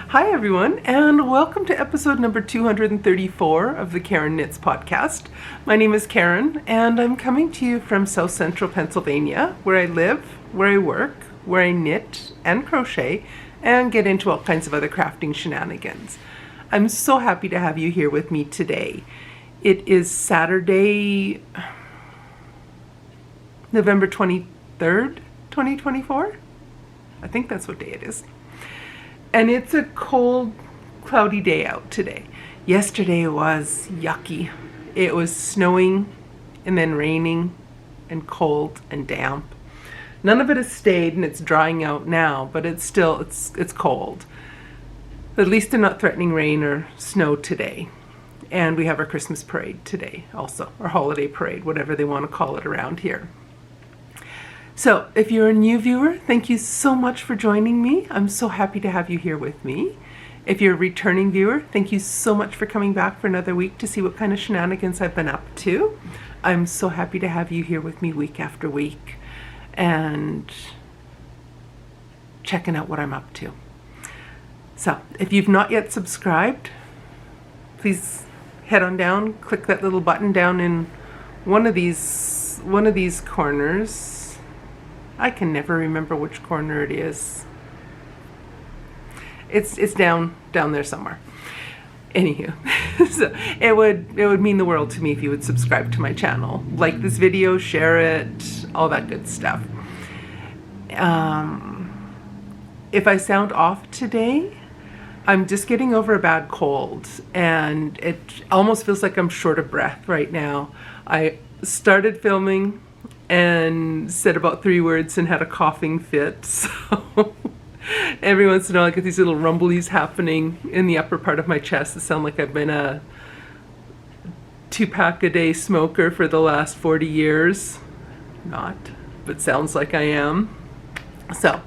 Hi everyone, and welcome to episode number 234 of the Karen Knits podcast. My name is Karen, and I'm coming to you from South Central Pennsylvania, where I live, where I work, where I knit and crochet, and get into all kinds of other crafting shenanigans. I'm so happy to have you here with me today. It is Saturday, November 23rd, 2024. I think that's what day it is. And it's a cold, cloudy day out today. Yesterday was yucky. It was snowing and then raining and cold and damp. None of it has stayed and it's drying out now, but it's still, it's cold. At least they're not threatening rain or snow today. And we have our Christmas parade today also, or holiday parade, whatever they want to call it around here. So if you're a new viewer, thank you so much for joining me. I'm so happy to have you here with me. If you're a returning viewer, thank you so much for coming back for another week to see what kind of shenanigans I've been up to. I'm so happy to have you here with me week after week and checking out what I'm up to. So if you've not yet subscribed, please head on down, click that little button down in one of these corners. I can never remember which corner it is. It's down there somewhere. Anywho, so it would mean the world to me if you would subscribe to my channel, like this video, share it, all that good stuff. If I sound off today, I'm just getting over a bad cold, and it almost feels like I'm short of breath right now. I started filming and said about 3 words and had a coughing fit. So every once in a while I get these little rumblies happening in the upper part of my chest that sound like I've been a 2-pack-a-day smoker for the last 40 years. Not, but sounds like I am. So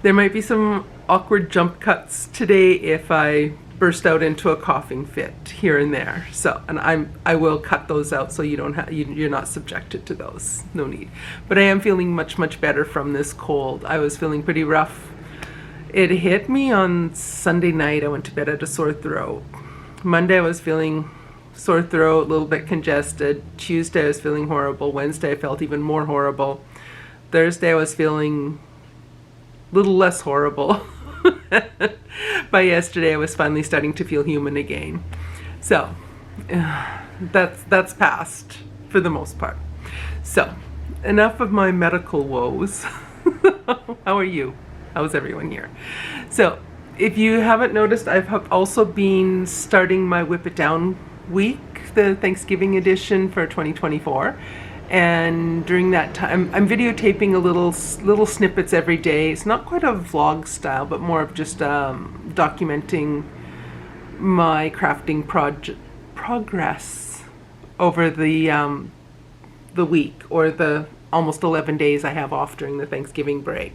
there might be some awkward jump cuts today if I burst out into a coughing fit here and there. So, and I will cut those out so you don't have, you're not subjected to those. No need. But I am feeling much better from this cold. I was feeling pretty rough. It hit me on Sunday night. I went to bed at a sore throat. Monday I was feeling sore throat, a little bit congested. Tuesday I was feeling horrible. Wednesday I felt even more horrible. Thursday I was feeling a little less horrible. By yesterday I was finally starting to feel human again. So that's passed for the most part. So enough of my medical woes. How are you? How's everyone here? So if you haven't noticed, I've also been starting my Whip It Down week, the Thanksgiving edition for 2024. And during that time, I'm videotaping little snippets every day. It's not quite a vlog style, but more of just documenting my crafting progress over the week, or the almost 11 days I have off during the Thanksgiving break.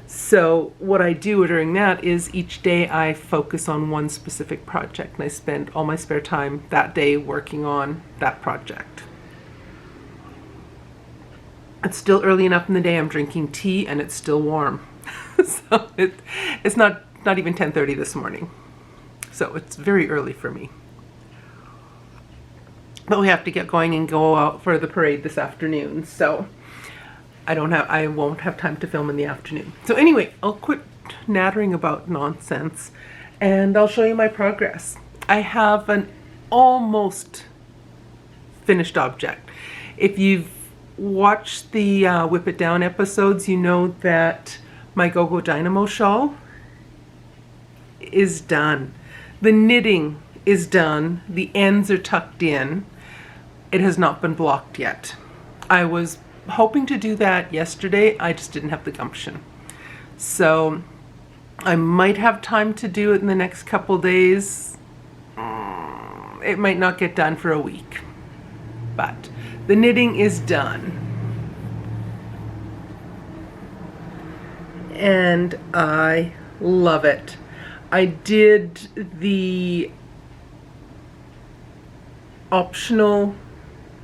So what I do during that is each day I focus on one specific project, and I spend all my spare time that day working on that project. It's still early enough in the day. I'm drinking tea and it's still warm. So it's not even 10:30 this morning. So it's very early for me. But we have to get going and go out for the parade this afternoon. So I won't have time to film in the afternoon. So anyway, I'll quit nattering about nonsense and I'll show you my progress. I have an almost finished object. If you've watch the Whip It Down episodes, you know that my Go-Go Dynamo shawl is done. The knitting is done. The ends are tucked in. It has not been blocked yet. I was hoping to do that yesterday. I just didn't have the gumption. So I might have time to do it in the next couple days. It might not get done for a week, but the knitting is done. And I love it. I did the optional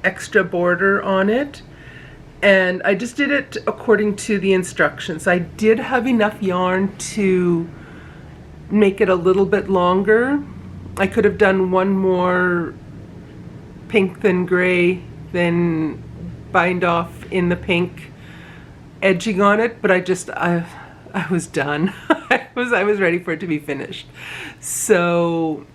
extra border on it, and I just did it according to the instructions. I did have enough yarn to make it a little bit longer. I could have done one more pink than gray, then bind off in the pink edging on it, but I was done. I was ready for it to be finished. So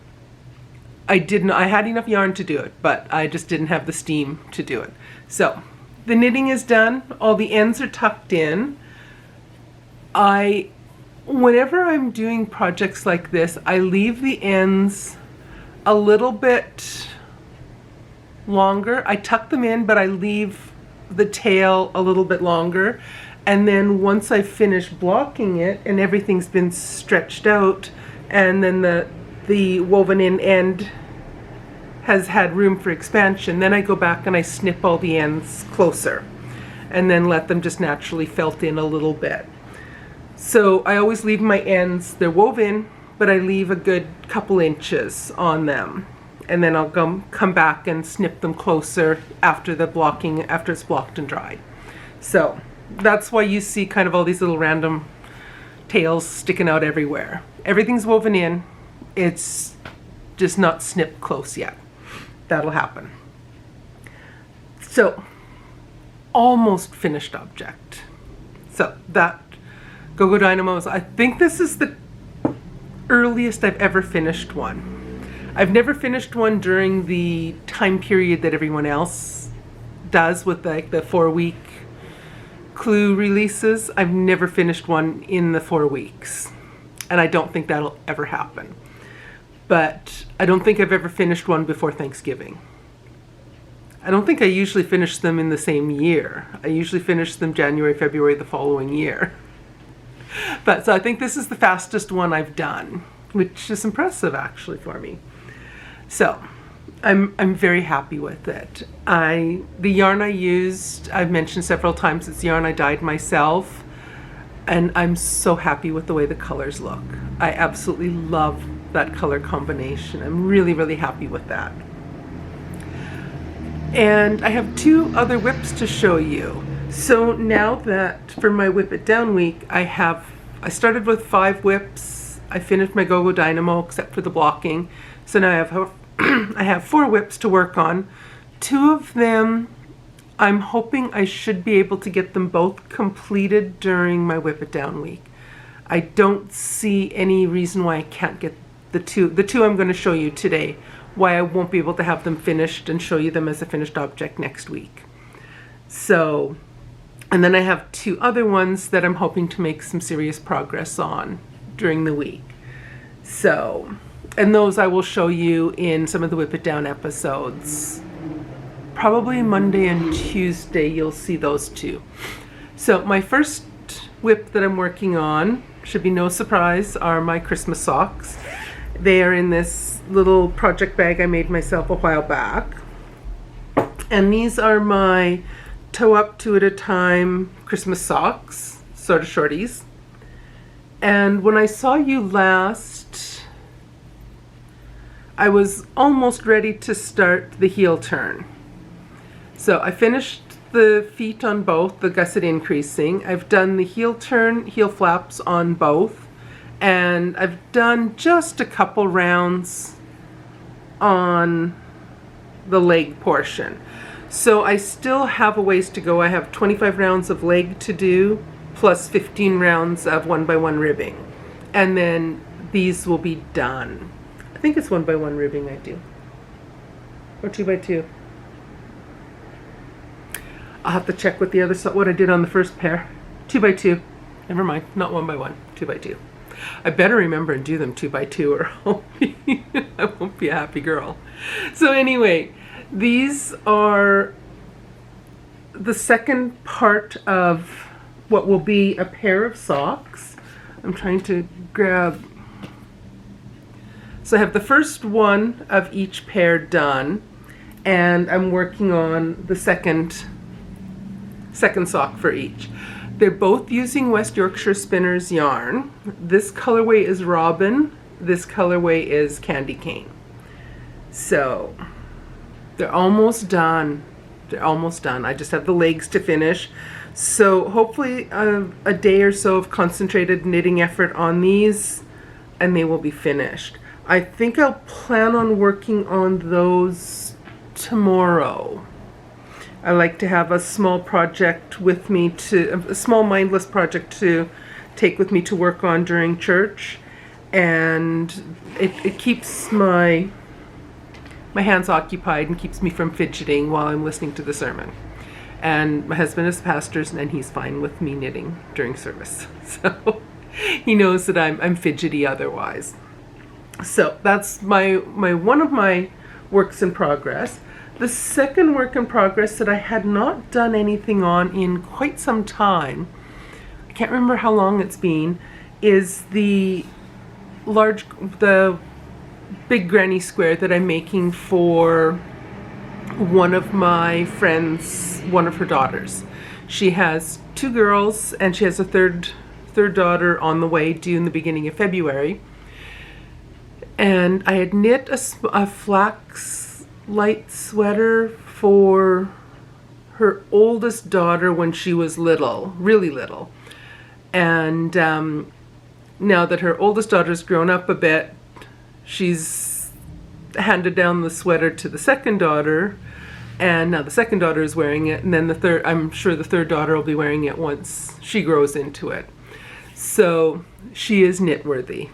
I had enough yarn to do it, but I just didn't have the steam to do it. So the knitting is done. All the ends are tucked in. Whenever I'm doing projects like this, I leave the ends a little bit longer. I tuck them in, but I leave the tail a little bit longer. And then once I finish blocking it and everything's been stretched out, and then the woven in end has had room for expansion, then I go back and I snip all the ends closer and then let them just naturally felt in a little bit. So I always leave my ends, they're woven, but I leave a good couple inches on them. And then I'll come back and snip them closer after it's blocked and dried. So that's why you see kind of all these little random tails sticking out everywhere. Everything's woven in, it's just not snipped close yet. That'll happen. So, almost finished object. So that Go-Go Dynamos, I think this is the earliest I've ever finished one. I've never finished one during the time period that everyone else does with like the 4-week clue releases. I've never finished one in the 4 weeks, and I don't think that'll ever happen. But I don't think I've ever finished one before Thanksgiving. I don't think I usually finish them in the same year. I usually finish them January, February the following year. But so I think this is the fastest one I've done, which is impressive actually for me. So I'm very happy with it. The yarn I used, I've mentioned several times, it's yarn I dyed myself, and I'm so happy with the way the colors look. I absolutely love that color combination. I'm really, really happy with that. And I have 2 other whips to show you. So now that for my Whip It Down week, I started with 5 whips. I finished my Go-Go Dynamo except for the blocking. So now I have 4 whips to work on. 2 of them, I'm hoping I should be able to get them both completed during my Whip It Down week. I don't see any reason why I can't get the two I'm going to show you today, why I won't be able to have them finished and show you them as a finished object next week. So, and then I have 2 other ones that I'm hoping to make some serious progress on during the week. So, and those I will show you in some of the Whip It Down episodes. Probably Monday and Tuesday you'll see those 2. So my first whip that I'm working on, should be no surprise, are my Christmas socks. They are in this little project bag I made myself a while back. And these are my toe up 2 at a time Christmas socks, sort of shorties. And when I saw you last, I was almost ready to start the heel turn. So I finished the feet on both, the gusset increasing. I've done the heel turn, heel flaps on both. And I've done just a couple rounds on the leg portion. So I still have a ways to go. I have 25 rounds of leg to do, plus 15 rounds of 1x1 ribbing. And then these will be done. I think it's 1x1 ribbing I do. Or 2x2. I'll have to check with the other side what I did on the first pair. 2x2. Never mind, not 1x1, 2x2. I better remember and do them 2x2 or I won't be a happy girl. So anyway, these are the second part of what will be a pair of socks. I'm trying to grab. So I have the first one of each pair done, and I'm working on the second sock for each. They're both using West Yorkshire Spinners yarn. This colorway is Robin, this colorway is Candy Cane. So they're almost done. They're almost done. I just have the legs to finish. So hopefully a day or so of concentrated knitting effort on these, and they will be finished. I think I'll plan on working on those tomorrow. I like to have a small project with me a small mindless project to take with me to work on during church, and it keeps my hands occupied and keeps me from fidgeting while I'm listening to the sermon. And my husband is a pastor, and he's fine with me knitting during service. So he knows that I'm fidgety otherwise. So that's my one of my works in progress. The second work in progress that I had not done anything on in quite some time, I can't remember how long it's been, is the big granny square that I'm making for one of my friends, one of her daughters. She has 2 girls, and she has a third daughter on the way, due in the beginning of February. And I had knit a flax light sweater for her oldest daughter when she was little, really little. And now that her oldest daughter's grown up a bit, she's handed down the sweater to the second daughter, and now the second daughter is wearing it, and then I'm sure the third daughter will be wearing it once she grows into it. So she is knit worthy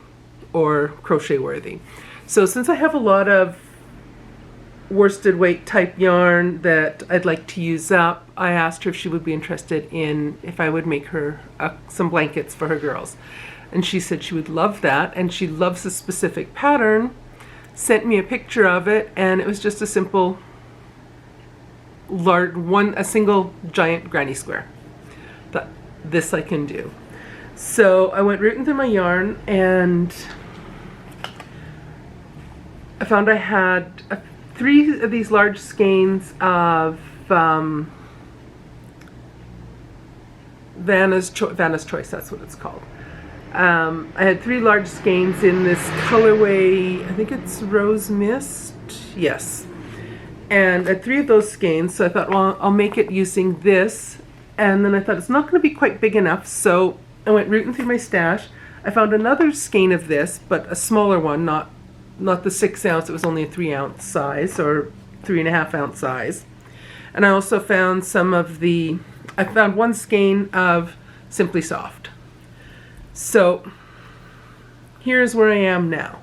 or crochet worthy. So since I have a lot of worsted weight type yarn that I'd like to use up, I asked her if she would be interested in if I would make her some blankets for her girls. And she said she would love that, and she loves a specific pattern, sent me a picture of it, and it was just a simple a single giant granny square. But this I can do. So I went rooting through my yarn, and I found I had 3 of these large skeins of Vanna's Choice, that's what it's called. I had 3 large skeins in this colorway, I think it's Rose Mist, yes. And I had 3 of those skeins, so I thought, well, I'll make it using this. And then I thought it's not going to be quite big enough, so I went rooting through my stash. I found another skein of this, but a smaller one, not the 6 ounce, it was only a 3 ounce size, or 3.5 ounce size. And I also found I found 1 skein of Simply Soft. So here's where I am now.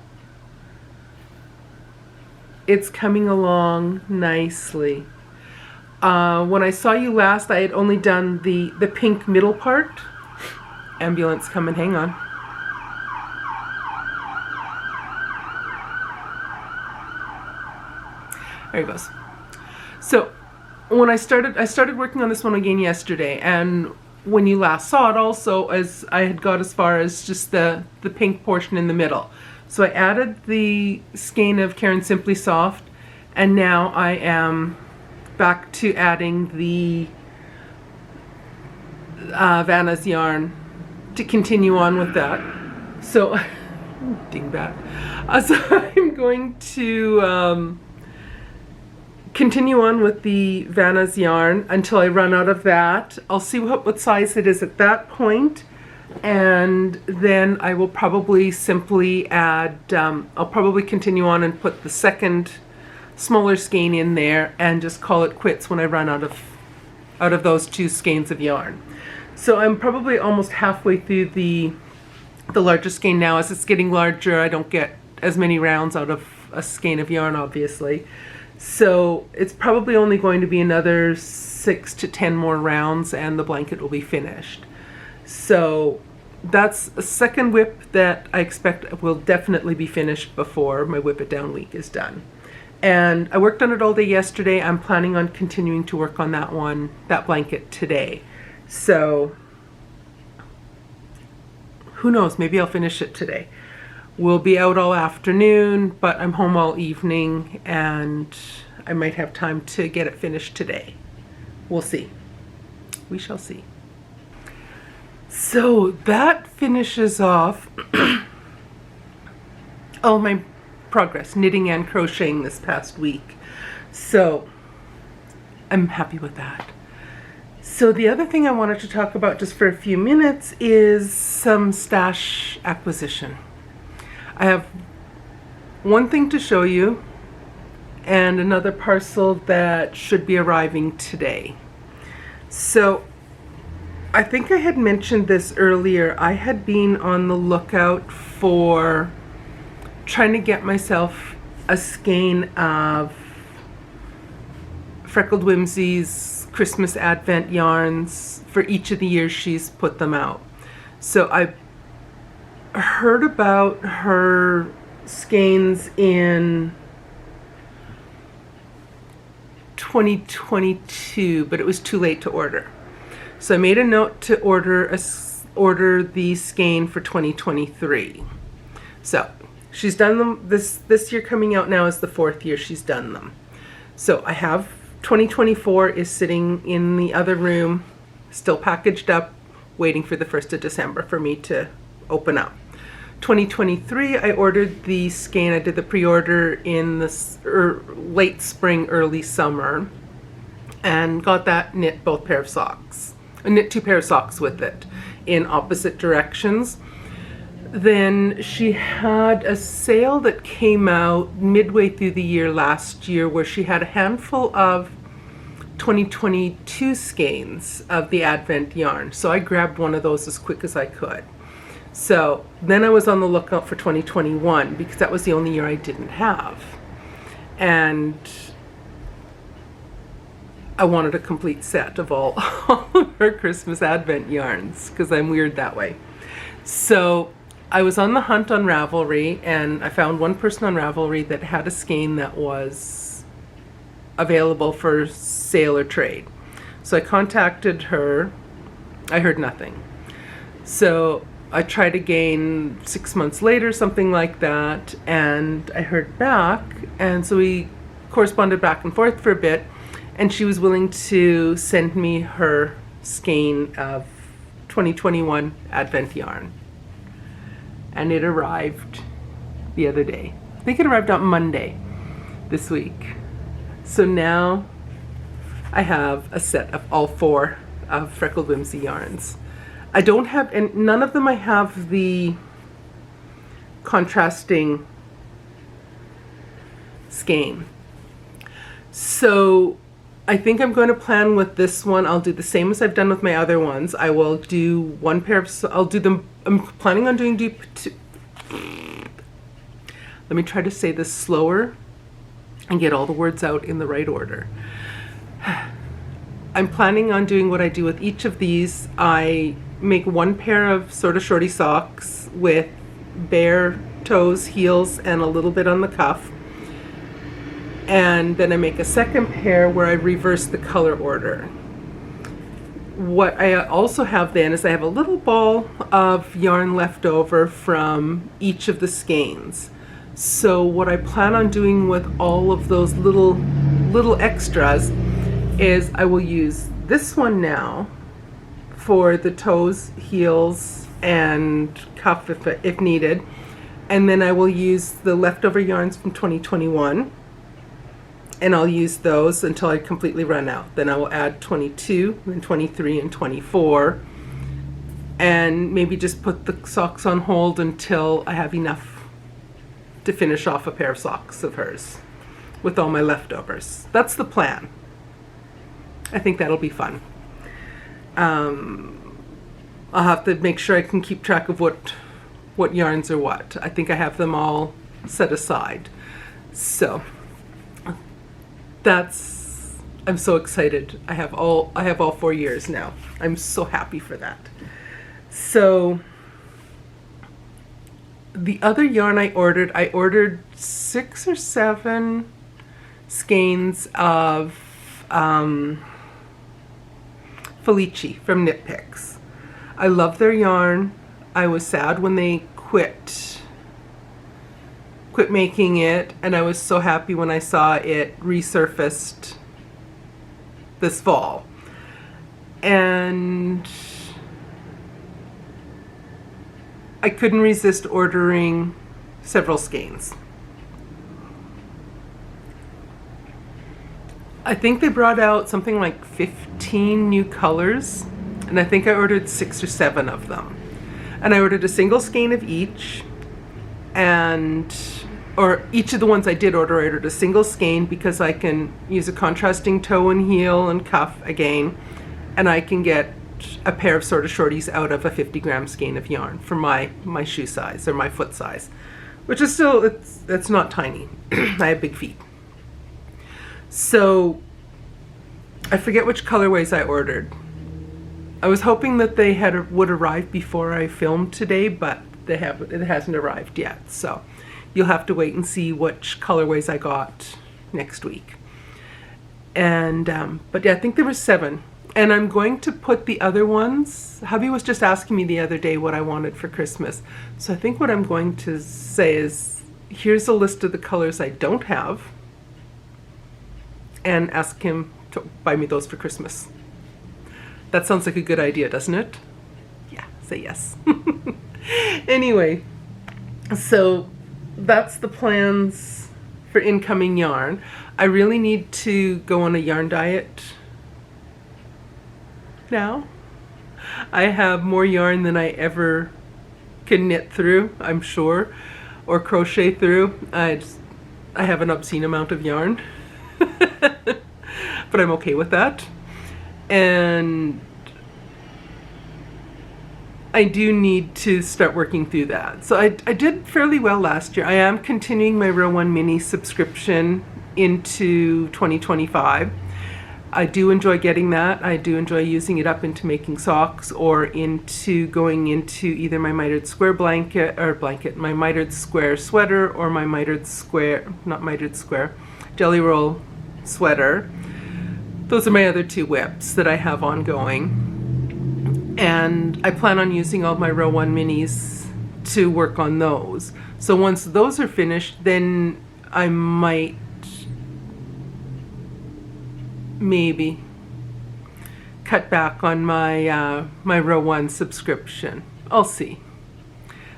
It's coming along nicely. When I saw you last, I had only done the pink middle part. Ambulance coming, hang on. There it goes. So when I started working on this one again yesterday, and when you last saw it also, as I had got as far as just the pink portion in the middle. So I added the skein of Karen Simply Soft, and now I am back to adding the Vanna's yarn to continue on with that. So, dingbat. So I'm going to continue on with the Vanna's yarn until I run out of that. I'll see what size it is at that point, and then I will probably simply add, I'll probably continue on and put the second smaller skein in there and just call it quits when I run out of those 2 skeins of yarn. So I'm probably almost halfway through the larger skein now. As it's getting larger, I don't get as many rounds out of a skein of yarn, obviously. So it's probably only going to be another 6 to 10 more rounds and the blanket will be finished. So that's a second whip that I expect will definitely be finished before my whip it down week is done. And I worked on it all day yesterday. I'm planning on continuing to work on that blanket today. So who knows, maybe I'll finish it today. We'll be out all afternoon, but I'm home all evening, and I might have time to get it finished today. We'll see. We shall see. So that finishes off all my progress, knitting and crocheting this past week. So I'm happy with that. So the other thing I wanted to talk about just for a few minutes is some stash acquisition. I have one thing to show you and another parcel that should be arriving today. So I think I had mentioned this earlier. I had been on the lookout for trying to get myself a skein of Freckled Whimsy's Christmas Advent yarns for each of the years she's put them out. So I heard about her skeins in 2022, but it was too late to order. So I made a note to order the skein for 2023. So she's done them. This year coming out now is the 4th year she's done them. So I have 2024 is sitting in the other room, still packaged up, waiting for the 1st of December for me to open up. 2023, I ordered the skein. I did the pre-order in the late spring, early summer, and got that, knit both pair of socks. I knit 2 pair of socks with it in opposite directions. Then she had a sale that came out midway through the year last year where she had a handful of 2022 skeins of the Advent yarn. So I grabbed one of those as quick as I could. So then I was on the lookout for 2021 because that was the only year I didn't have. And I wanted a complete set of all of her Christmas Advent yarns because I'm weird that way. So I was on the hunt on Ravelry, and I found one person on Ravelry that had a skein that was available for sale or trade. So I contacted her. I heard nothing. So I tried again 6 months later, something like that, and I heard back, and so we corresponded back and forth for a bit, and she was willing to send me her skein of 2021 Advent yarn. And it arrived the other day. I think it arrived on Monday this week. So now I have a set of all 4 of Freckled Whimsy yarns. I don't have, and none of them I have the contrasting skein. So I think I'm going to plan with this one. I'll do the same as I've done with my other ones. I will do 1 pair of, I'll do them, I'm planning on doing let me try to say this slower and get all the words out in the right order. I'm planning on doing what I do with each of these. I make 1 pair of sort of shorty socks with bare toes, heels, and a little bit on the cuff. And then I make a 2nd pair where I reverse the color order. What I also have then is I have a little ball of yarn left over from each of the skeins. So what I plan on doing with all of those little extras is I will use this one now for the toes, heels, and cuff if needed. And then I will use the leftover yarns from 2021, and I'll use those until I completely run out. Then I will add 22, then 23, and 24, and maybe just put the socks on hold until I have enough to finish off a pair of socks of hers with all my leftovers. That's the plan. I think that'll be fun. I'll have to make sure I can keep track of what yarns are what. I think I have them all set aside. So I'm so excited. I have all 4 years now. I'm so happy for that. So the other yarn I ordered 6 or 7 skeins of Felici from Knit Picks. I love their yarn. I was sad when they quit making it, and I was so happy when I saw it resurfaced this fall. And I couldn't resist ordering several skeins. I think they brought out something like 15 new colors, and I think I ordered 6 or 7 of them. And I ordered a single skein of each, and or each of the ones I did order, I ordered a single skein because I can use a contrasting toe and heel and cuff again, and I can get a pair of sort of shorties out of a 50-gram skein of yarn for my shoe size or my foot size, which is still, it's not tiny. I have big feet. So I forget which colorways I ordered. I was hoping that they would arrive before I filmed today, but it hasn't arrived yet. So you'll have to wait and see which colorways I got next week. And but yeah, I think there were 7. And I'm going to put the other ones. Hubby was just asking me the other day what I wanted for Christmas. So I think what I'm going to say is, here's a list of the colors I don't have, and ask him to buy me those for Christmas. That sounds like a good idea, doesn't it? Yeah, say yes. Anyway, so that's the plans for incoming yarn. I really need to go on a yarn diet now. I have more yarn than I ever can knit through, I'm sure, or crochet through. I have an obscene amount of yarn, but I'm okay with that. And I do need to start working through that. So I did fairly well last year. I am continuing my Row 1 Mini subscription into 2025. I do enjoy getting that. I do enjoy using it up into making socks or into going into either my mitered square my mitered square sweater or my mitered square, not mitered square, jelly roll sweater. Those are my other 2 whips that I have ongoing. And I plan on using all my Row 1 Minis to work on those. So once those are finished, then I might maybe cut back on my my Row 1 subscription. I'll see.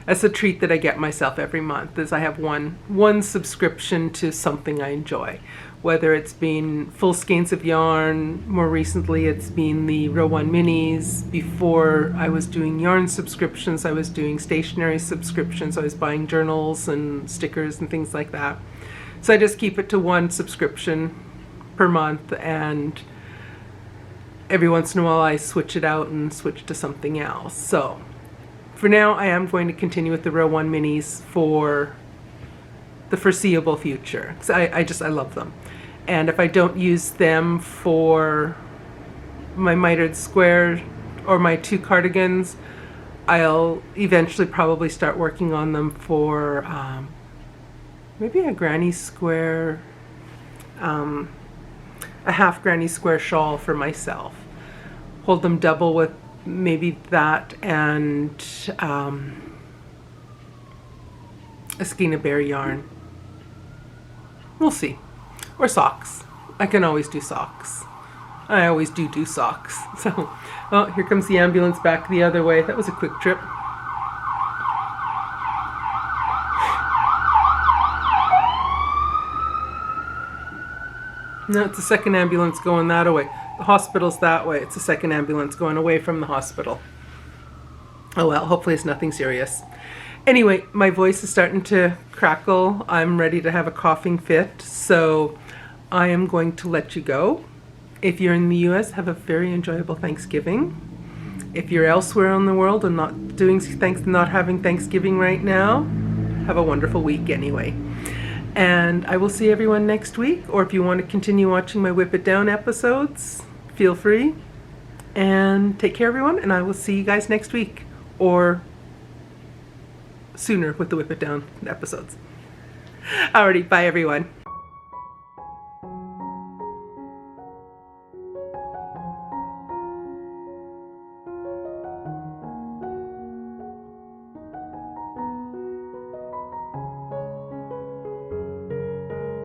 That's a treat that I get myself every month, is I have one subscription to something I enjoy. Whether it's been full skeins of yarn, more recently it's been the Row 1 Minis. Before I was doing yarn subscriptions, I was doing stationery subscriptions. I was buying journals and stickers and things like that. So I just keep it to one subscription per month, and every once in a while I switch it out and switch to something else. So for now, I am going to continue with the Row 1 Minis for the foreseeable future. So I love them. And if I don't use them for my mitered square or my 2 cardigans, I'll eventually probably start working on them for maybe a granny square, a half granny square shawl for myself. Hold them double with maybe that and a skein of bare yarn. We'll see. Or socks. I can always do socks. I always do socks. So, oh, here comes the ambulance back the other way. That was a quick trip. No, it's a second ambulance going that way. The hospital's that way. It's a second ambulance going away from the hospital. Oh well, hopefully it's nothing serious. Anyway, my voice is starting to crackle. I'm ready to have a coughing fit, so I am going to let you go. If you're in the US, have a very enjoyable Thanksgiving. If you're elsewhere in the world and not having Thanksgiving right now, have a wonderful week anyway. And I will see everyone next week, or if you want to continue watching my Whip It Down episodes, feel free. And take care, everyone, and I will see you guys next week, or sooner with the Whip It Down episodes. Alrighty, bye everyone.